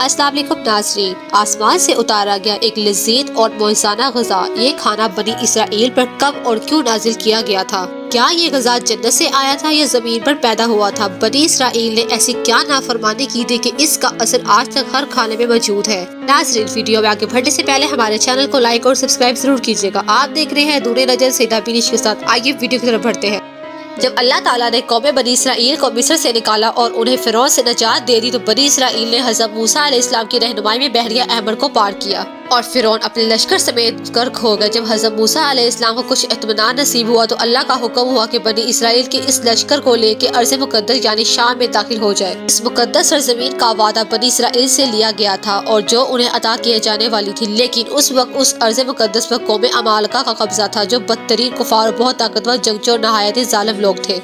السلام علیکم ناظرین، آسمان سے اتارا گیا ایک لذیذ اور معجزانہ غذا، یہ کھانا بنی اسرائیل پر کب اور کیوں نازل کیا گیا تھا؟ کیا یہ غذا جنت سے آیا تھا یا زمین پر پیدا ہوا تھا؟ بنی اسرائیل نے ایسی کیا نافرمانی کی تھی کہ اس کا اثر آج تک ہر کھانے میں موجود ہے؟ ناظرین، ویڈیو میں آگے بڑھنے سے پہلے ہمارے چینل کو لائک اور سبسکرائب ضرور کیجیے گا۔ آپ دیکھ رہے ہیں نور نظر سیدھا بینش کے ساتھ۔ آئیے ویڈیو کی طرف بڑھتے ہیں۔ جب اللہ تعالیٰ نے قوم بنی اسرائیل کو مصر سے نکالا اور انہیں فرعون سے نجات دے دی تو بنی اسرائیل نے حضرت موسیٰ علیہ السلام کی رہنمائی میں بحیرہ احمر کو پار کیا اور فرعون اپنے لشکر سمیت غرق ہو گئے۔ جب حضرت موسیٰ علیہ السلام کو کچھ اطمینان نصیب ہوا تو اللہ کا حکم ہوا کہ بنی اسرائیل کے اس لشکر کو لے کے ارض مقدس یعنی شام میں داخل ہو جائے۔ اس مقدس سرزمین کا وعدہ بنی اسرائیل سے لیا گیا تھا اور جو انہیں عطا کیے جانے والی تھی، لیکن اس وقت اس ارض مقدس پر قوم عمالقہ کا قبضہ تھا جو بدترین کفار اور بہت طاقتور جنگجو اور نہایت ظالم لوگ تھے۔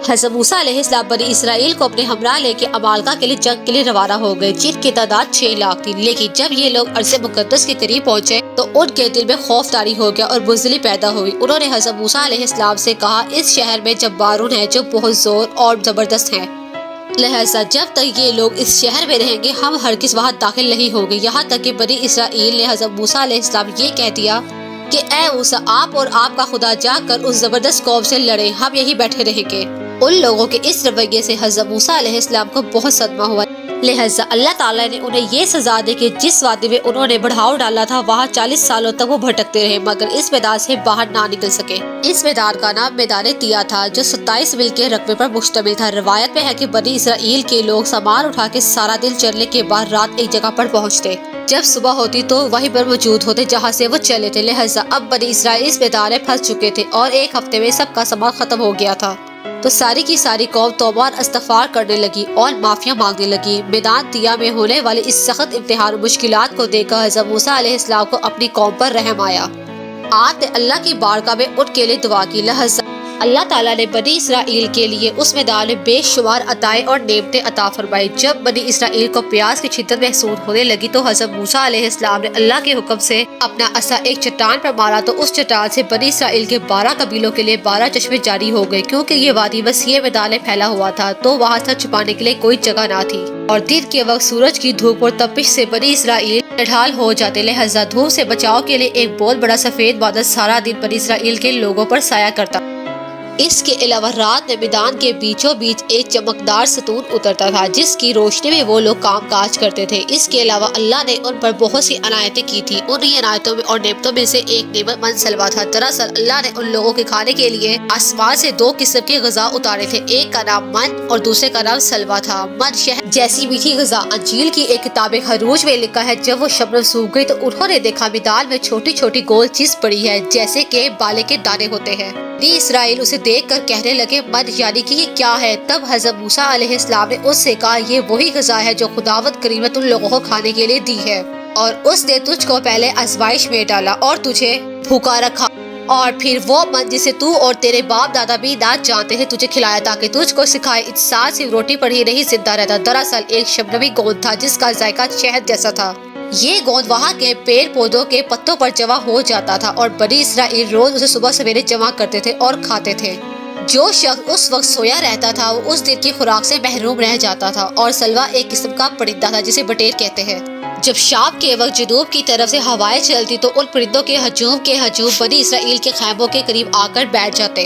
حضرت موسیٰ علیہ السلام بنی اسرائیل کو اپنے ہمراہ لے کے عمالقہ کے لیے جنگ کے لیے روانہ ہو گئے، جن کی تعداد 6 لاکھ تھی۔ لیکن جب یہ لوگ ارض مقدس کے قریب پہنچے تو ان کے دل میں خوف طاری ہو گیا اور بزدلی پیدا ہوئی۔ انہوں نے حضرت موسیٰ علیہ السلام سے کہا، اس شہر میں جبارون ہیں جو بہت زور اور زبردست ہیں، لہذا جب تک یہ لوگ اس شہر میں رہیں گے ہم ہرگز وہاں داخل نہیں ہوں گے۔ یہاں تک کہ بنی اسرائیل نے حضرت موسیٰ علیہ السلام یہ کہہ دیا کہ اے موسیٰ، آپ اور آپ کا خدا جا کر اس زبردست قوم سے لڑیں، ہم یہیں بیٹھے رہیں گے۔ ان لوگوں کے اس رویے سے حضرت موسیٰ علیہ السلام کو بہت صدمہ ہوا، لہذا اللہ تعالیٰ نے انہیں یہ سزا دی کہ جس وادی میں انہوں نے بڑھاؤ ڈالا تھا وہاں 40 سالوں تک وہ بھٹکتے رہے مگر اس میدان سے باہر نہ نکل سکے۔ اس میدان کا نام میدان طیہ تھا جو 27 میل کے رقبے پر مشتمل تھا۔ روایت میں ہے کہ بنی اسرائیل کے لوگ سامان اٹھا کے سارا دن چلنے کے بعد رات ایک جگہ پر پہنچتے، جب صبح ہوتی تو وہیں پر موجود ہوتے جہاں سے وہ چلے تھے۔ لہذا اب بنی اسرائیل اس میدان میں پھنس چکے تھے اور ایک ہفتے میں سب کا سامان ختم ہو گیا تھا، تو ساری کی ساری قوم توبہ اور استغفار کرنے لگی اور معافیاں مانگنے لگی۔ میدان طیہ میں ہونے والی اس سخت امتحان اور مشکلات کو دیکھ کر حضرت موسیٰ علیہ السلام کو اپنی قوم پر رحم آیا۔ آپ نے اللہ کی بارگاہ میں ان کے لیے دعا کی، لہذا اللہ تعالیٰ نے بنی اسرائیل کے لیے اس میدان میں بے شمار عطائیں اور نعمتیں عطا فرمائی۔ جب بنی اسرائیل کو پیاس کی شدت محسوس ہونے لگی تو حضرت موسیٰ علیہ السلام نے اللہ کے حکم سے اپنا عصا ایک چٹان پر مارا تو اس چٹان سے بنی اسرائیل کے 12 قبیلوں کے لیے 12 چشمے جاری ہو گئے۔ کیونکہ یہ وادی وسیع میدان میں پھیلا ہوا تھا تو وہاں سر چھپانے کے لیے کوئی جگہ نہ تھی اور دن کے وقت سورج کی دھوپ اور تپش سے بنی اسرائیل نڈھال ہو جاتے، لہذا دھوپ سے بچاؤ کے لیے ایک بہت بڑا سفید بادل سارا دن بنی اسرائیل کے لوگوں پر سایہ کرتا۔ اس کے علاوہ رات میں میدان کے بیچوں بیچ ایک چمکدار ستون اترتا تھا جس کی روشنی میں وہ لوگ کام کاج کرتے تھے۔ اس کے علاوہ اللہ نے ان پر بہت سی عنایتیں کی تھی۔ انہی عنایتوں میں اور نعمتوں میں سے ایک نعمت من سلوا تھا۔ دراصل اللہ نے ان لوگوں کے کھانے کے لیے آسمان سے 2 قسم کے غذا اتارے تھے، ایک کا نام من اور دوسرے کا نام سلوا تھا۔ من شہد جیسی میٹھی غذا۔ انجیل کی ایک کتاب خروج میں لکھا ہے، جب وہ شبنم سوکھ گئی تو انہوں نے دیکھا میدان میں چھوٹی چھوٹی گول چیز پڑی ہے جیسے کہ بالے کے دانے ہوتے ہیں۔ بنی اسرائیل اسے دیکھ کر کہنے لگے، من یعنی کہ یہ کیا ہے؟ تب حضرت موسیٰ علیہ السلام نے اس سے کہا، یہ وہی غذا ہے جو خداوند کریم نے تم لوگوں کو کھانے کے لیے دی ہے، اور اس نے تجھ کو پہلے آزمائش میں ڈالا اور تجھے بھوکا رکھا اور پھر وہ من جسے تو اور تیرے باپ دادا بھی نہ جانتے تھے تجھے کھلایا تاکہ تجھ کو سکھائے انسان صرف روٹی پر ہی نہیں زندہ رہتا۔ دراصل ایک شبنمی گوند تھا جس کا ذائقہ شہد جیسا تھا۔ یہ گوند وہاں کے پیڑ پودوں کے پتوں پر جمع ہو جاتا تھا اور بنی اسرائیل روز اسے صبح سویرے جمع کرتے تھے اور کھاتے تھے۔ جو شخص اس وقت سویا رہتا تھا وہ اس دن کی خوراک سے محروم رہ جاتا تھا۔ اور سلوا ایک قسم کا پرندہ تھا جسے بٹیر کہتے ہیں۔ جب شام کے وقت جنوب کی طرف سے ہوائیں چلتی تو ان پرندوں کے ہجوم بنی اسرائیل کے خیموں کے قریب آ کر بیٹھ جاتے،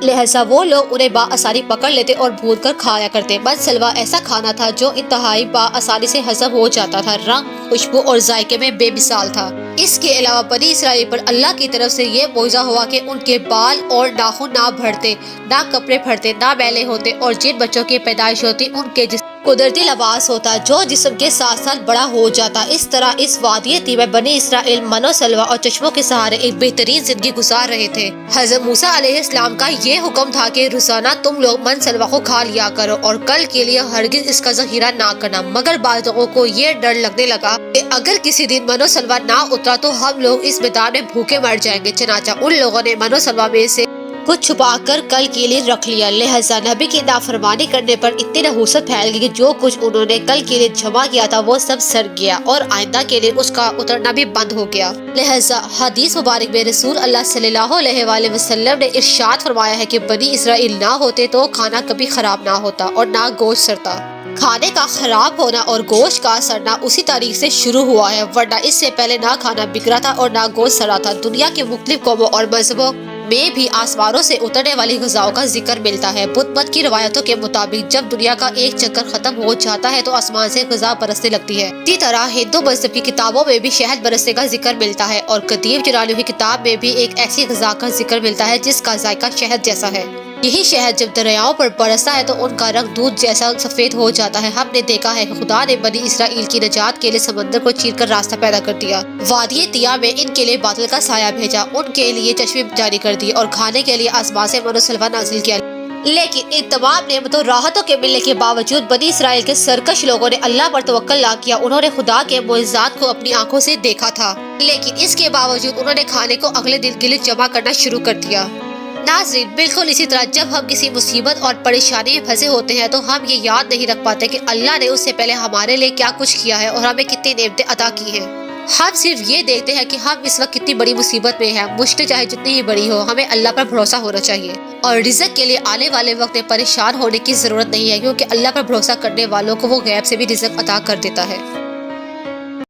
لہذا وہ لوگ انہیں بآسانی پکڑ لیتے اور بھون کر کھایا کرتے۔ من سلوا ایسا کھانا تھا جو انتہائی بآسانی سے ہضم ہو جاتا تھا، رنگ، خوشبو اور ذائقے میں بے مثال تھا۔ اس کے علاوہ بنی اسرائیل پر اللہ کی طرف سے یہ معجزہ ہوا کہ ان کے بال اور ناخن نہ بڑھتے، نہ کپڑے پھٹتے، نہ میلے ہوتے، اور جن بچوں کی پیدائش ہوتی ان کے جسم قدرتی لباس ہوتا جو جسم کے ساتھ ساتھ بڑا ہو جاتا۔ اس طرح اس وادی طیہ میں بنی اسرائیل من و سلوا اور چشموں کے سہارے ایک بہترین زندگی گزار رہے تھے۔ حضرت موسیٰ علیہ السلام کا یہ حکم تھا کہ روزانہ تم لوگ من سلوا کو کھا لیا کرو اور کل کے لیے ہرگز اس کا ذخیرہ نہ کرنا۔ مگر بعض لوگوں کو یہ ڈر لگنے لگا کہ اگر کسی دن من و سلوا نہ اترا تو ہم لوگ اس میدان میں بھوکے مر جائیں گے، چنانچہ ان لوگوں نے من و سلوا میں سے کچھ چھپا کر کل کے لیے رکھ لیا۔ لہذا نبی کی نافرمانی کرنے پر اتنی نحوست پھیل گئی کہ جو کچھ انہوں نے کل کے لیے جمع کیا تھا وہ سب سڑ گیا اور آئندہ کے لیے اس کا اترنا بھی بند ہو گیا۔ لہذا حدیث مبارک میں رسول اللہ صلی اللہ علیہ وآلہ وسلم نے ارشاد فرمایا ہے کہ بنی اسرائیل نہ ہوتے تو کھانا کبھی خراب نہ ہوتا اور نہ گوشت سڑتا۔ کھانے کا خراب ہونا اور گوشت کا سڑنا اسی تاریخ سے شروع ہوا ہے، ورنہ اس سے پہلے نہ کھانا بک رہا تھا اور نہ گوشت سڑا تھا۔ دنیا کے مختلف قوموں اور مذہبوں میں بھی آسمانوں سے اترنے والی غذاؤں کا ذکر ملتا ہے۔ بدھ مت کی روایتوں کے مطابق جب دنیا کا ایک چکر ختم ہو جاتا ہے تو آسمان سے غذا برسنے لگتی ہے۔ اسی طرح ہندو مذہب کی کتابوں میں بھی شہد برسنے کا ذکر ملتا ہے، اور قدیم یونانیوں کی کتاب میں بھی ایک ایسی غذا کا ذکر ملتا ہے جس کا ذائقہ شہد جیسا ہے۔ یہی شہد جب دریاؤں پر برستا ہے تو ان کا رنگ دودھ جیسا سفید ہو جاتا ہے۔ ہم نے دیکھا ہے کہ خدا نے بنی اسرائیل کی نجات کے لیے سمندر کو چیر کر راستہ پیدا کر دیا، وادی طیہ میں ان کے لیے بادل کا سایہ بھیجا، ان کے لیے چشمے جاری کر دیے اور کھانے کے لیے آسمان سے من و سلوہ نازل کیا۔ لیکن ان تمام نعمتوں راحتوں کے ملنے کے باوجود بنی اسرائیل کے سرکش لوگوں نے اللہ پر توکل نہ کیا۔ انہوں نے خدا کے معجزات کو اپنی آنکھوں سے دیکھا تھا، لیکن اس کے باوجود انہوں نے کھانے کو اگلے دن کے لیے جمع کرنا شروع کر دیا۔ ناظرین، بالکل اسی طرح جب ہم کسی مصیبت اور پریشانی میں پھنسے ہوتے ہیں تو ہم یہ یاد نہیں رکھ پاتے کہ اللہ نے اس سے پہلے ہمارے لیے کیا کچھ کیا ہے اور ہمیں کتنی نعمتیں عطا کی ہیں۔ ہم صرف یہ دیکھتے ہیں کہ ہم اس وقت کتنی بڑی مصیبت میں ہیں۔ مشکل چاہے جتنی ہی بڑی ہو، ہمیں اللہ پر بھروسہ ہونا چاہیے، اور رزق کے لیے آنے والے وقت میں پریشان ہونے کی ضرورت نہیں ہے، کیونکہ اللہ پر بھروسہ کرنے والوں کو وہ غیب سے بھی رزق عطا کر دیتا ہے۔